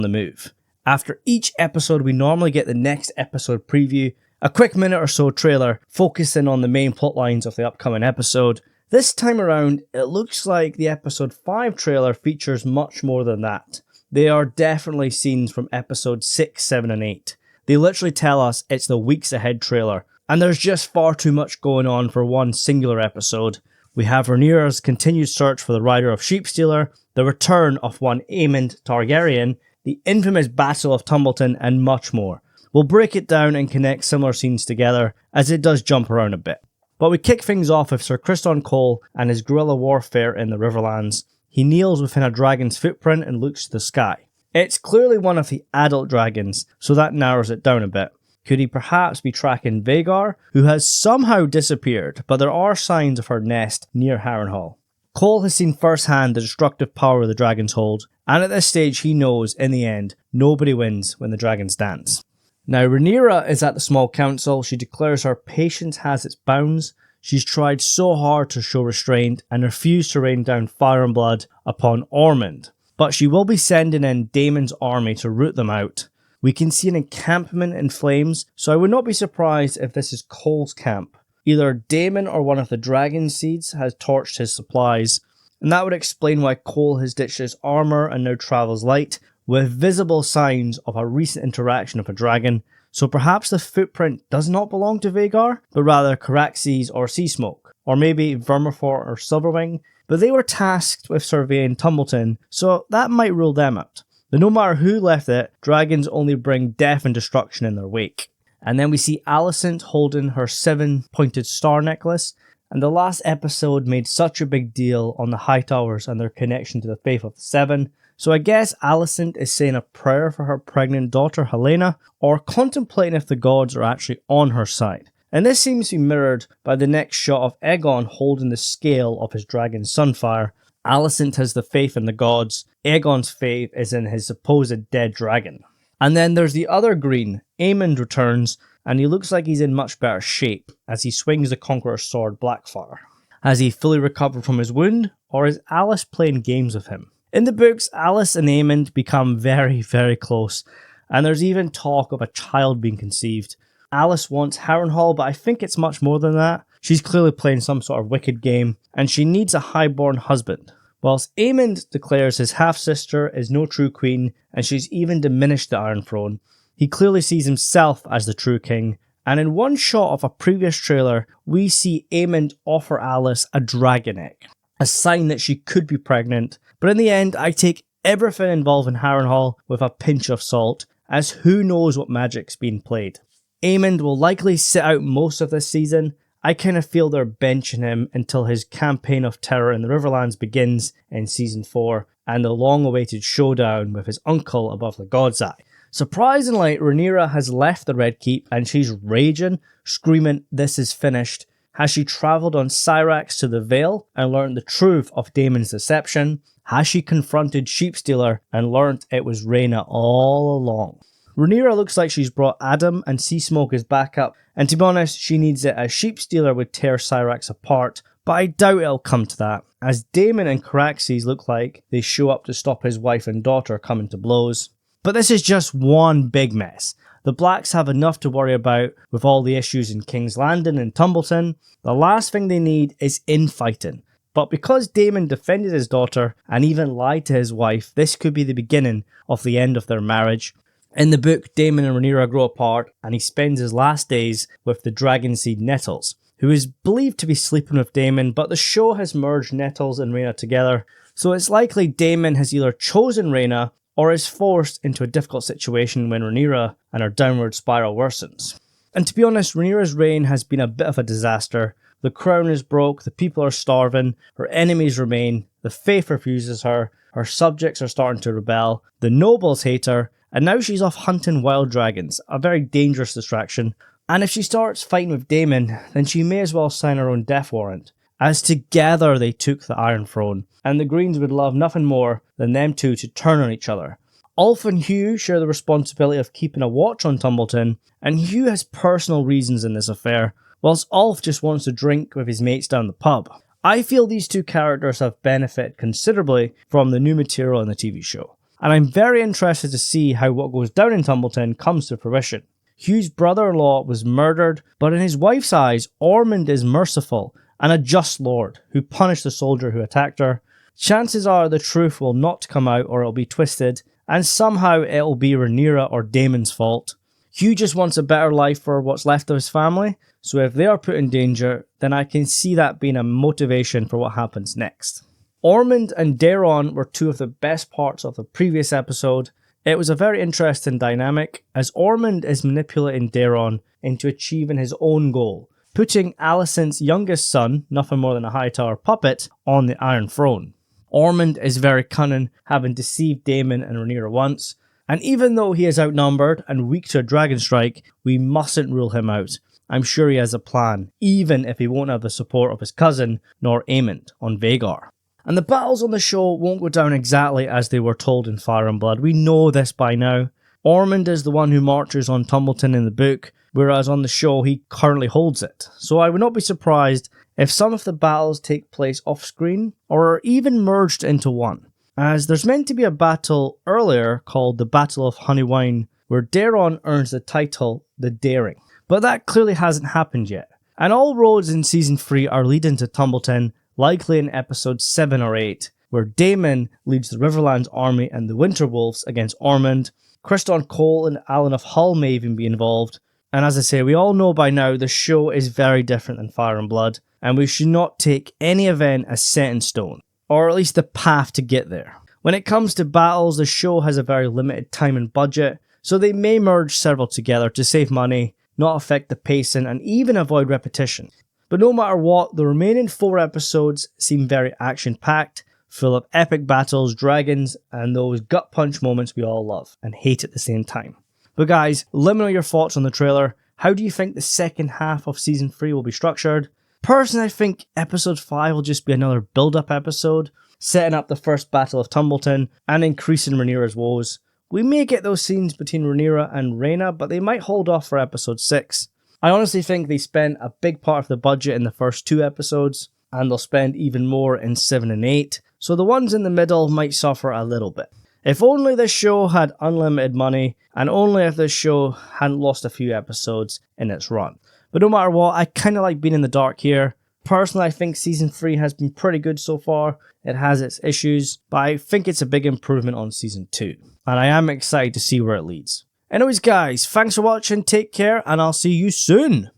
the move. After each episode, we normally get the next episode preview, a quick minute or so trailer focusing on the main plot lines of the upcoming episode. This time around, it looks like the episode 5 trailer features much more than that. They are definitely scenes from episodes 6, 7 and 8. They literally tell us it's the weeks ahead trailer, and there's just far too much going on for one singular episode. We have Rhaenyra's continued search for the Rider of Sheepstealer, the return of one Aemond Targaryen, the infamous Battle of Tumbleton, and much more. We'll break it down and connect similar scenes together, as it does jump around a bit. But we kick things off with Sir Criston Cole and his guerrilla warfare in the Riverlands. He kneels within a dragon's footprint and looks to the sky. It's clearly one of the adult dragons, so that narrows it down a bit. Could he perhaps be tracking Vhagar, who has somehow disappeared, but there are signs of her nest near Harrenhal. Cole has seen firsthand the destructive power the dragons hold, and at this stage he knows, in the end, nobody wins when the dragons dance. Now, Rhaenyra is at the small council. She declares her patience has its bounds. She's tried so hard to show restraint and refused to rain down fire and blood upon Ormond. But she will be sending in Daemon's army to root them out. We can see an encampment in flames, so I would not be surprised if this is Cole's camp. Either Daemon or one of the dragon seeds has torched his supplies, and that would explain why Cole has ditched his armour and now travels light, with visible signs of a recent interaction of a dragon. So perhaps the footprint does not belong to Vhagar, but rather Caraxes or Seasmoke, or maybe Vermithor or Silverwing, but they were tasked with surveying Tumbleton, so that might rule them out. But no matter who left it, dragons only bring death and destruction in their wake. And then we see Alicent holding her 7-pointed star necklace, and the last episode made such a big deal on the Hightowers and their connection to the Faith of the Seven, so I guess Alicent is saying a prayer for her pregnant daughter Helena, or contemplating if the gods are actually on her side. And this seems to be mirrored by the next shot of Aegon holding the scale of his dragon Sunfire. Alicent has the faith in the gods, Aegon's faith is in his supposed dead dragon. And then there's the other green. Aemond returns, and he looks like he's in much better shape as he swings the Conqueror's sword Blackfire. Has he fully recovered from his wound, or is Alis playing games with him? In the books, Alis and Aemond become very, very close, and there's even talk of a child being conceived. Alis wants Harrenhal, but I think it's much more than that. She's clearly playing some sort of wicked game, and she needs a highborn husband. Whilst Aemond declares his half-sister is no true queen, and she's even diminished the Iron Throne, he clearly sees himself as the true king, and in one shot of a previous trailer, we see Aemond offer Alis a dragon egg, a sign that she could be pregnant. But in the end, I take everything involving Harrenhal with a pinch of salt, as who knows what magic's being played. Aemond will likely sit out most of this season. I kind of feel they're benching him until his campaign of terror in the Riverlands begins in Season 4, and the long-awaited showdown with his uncle above the God's Eye. Surprisingly, Rhaenyra has left the Red Keep, and she's raging, screaming, "This is finished." Has she travelled on Syrax to the Vale and learned the truth of Daemon's deception? Has she confronted Sheepstealer and learnt it was Rhaena all along? Rhaenyra looks like she's brought Adam and Seasmoke as backup, and to be honest, she needs it as Sheepstealer would tear Syrax apart, but I doubt it'll come to that, as Daemon and Caraxes look like they show up to stop his wife and daughter coming to blows. But this is just one big mess. The Blacks have enough to worry about with all the issues in King's Landing and Tumbleton. The last thing they need is infighting. But because Daemon defended his daughter and even lied to his wife, this could be the beginning of the end of their marriage. In the book, Daemon and Rhaenyra grow apart, and he spends his last days with the Dragonseed Nettles, who is believed to be sleeping with Daemon, but the show has merged Nettles and Rhaena together, so it's likely Daemon has either chosen Rhaena or is forced into a difficult situation when Rhaenyra and her downward spiral worsens. And to be honest, Rhaenyra's reign has been a bit of a disaster. The crown is broke, the people are starving, her enemies remain, the faith refuses her, her subjects are starting to rebel, the nobles hate her, and now she's off hunting wild dragons, a very dangerous distraction. And if she starts fighting with Daemon, then she may as well sign her own death warrant, as together they took the Iron Throne, and the Greens would love nothing more than them two to turn on each other. Ulf and Hugh share the responsibility of keeping a watch on Tumbleton, and Hugh has personal reasons in this affair, whilst Ulf just wants to drink with his mates down the pub. I feel these two characters have benefited considerably from the new material in the TV show. and I'm very interested to see how what goes down in Tumbleton comes to fruition. Hugh's brother-in-law was murdered, but in his wife's eyes, Ormond is merciful and a just lord who punished the soldier who attacked her. Chances are the truth will not come out or it'll be twisted, and somehow it'll be Rhaenyra or Daemon's fault. Hugh just wants a better life for what's left of his family, so if they are put in danger, then I can see that being a motivation for what happens next. Ormond and Daeron were two of the best parts of the previous episode. It was a very interesting dynamic, as Ormond is manipulating Daeron into achieving his own goal, putting Alicent's youngest son, nothing more than a Hightower puppet, on the Iron Throne. Ormond is very cunning, having deceived Daemon and Rhaenyra once, and even though he is outnumbered and weak to a dragon strike, we mustn't rule him out. I'm sure he has a plan, even if he won't have the support of his cousin, nor Aemond, on Vhagar. And the battles on the show won't go down exactly as they were told in Fire and Blood. We know this by now. Ormond is the one who marches on Tumbleton in the book, whereas on the show he currently holds it. So I would not be surprised if some of the battles take place off screen, or are even merged into one. As there's meant to be a battle earlier called the Battle of Honeywine, where Daeron earns the title The Daring. But that clearly hasn't happened yet. And all roads in Season 3 are leading to Tumbleton, likely in episodes 7 or 8, where Daemon leads the Riverlands army and the Winter Wolves against Ormond. Criston Cole and Alan of Hull may even be involved. And as I say, we all know by now the show is very different than Fire and Blood, and we should not take any event as set in stone, or at least the path to get there. When it comes to battles, the show has a very limited time and budget, so they may merge several together to save money, not affect the pacing, and even avoid repetition. But no matter what, the remaining 4 episodes seem very action-packed, full of epic battles, dragons, and those gut-punch moments we all love and hate at the same time. But guys, let me know your thoughts on the trailer. How do you think the second half of Season 3 will be structured? Personally, I think Episode 5 will just be another build-up episode, setting up the first Battle of Tumbleton and increasing Rhaenyra's woes. We may get those scenes between Rhaenyra and Rhaena, but they might hold off for Episode 6. I honestly think they spent a big part of the budget in the first 2 episodes, and they'll spend even more in 7 and 8, so the ones in the middle might suffer a little bit. If only this show had unlimited money, and only if this show hadn't lost a few episodes in its run. But no matter what, I kind of like being in the dark here. Personally, I think Season 3 has been pretty good so far. It has its issues, but I think it's a big improvement on Season 2. And I am excited to see where it leads. Anyways guys, thanks for watching, take care, and I'll see you soon!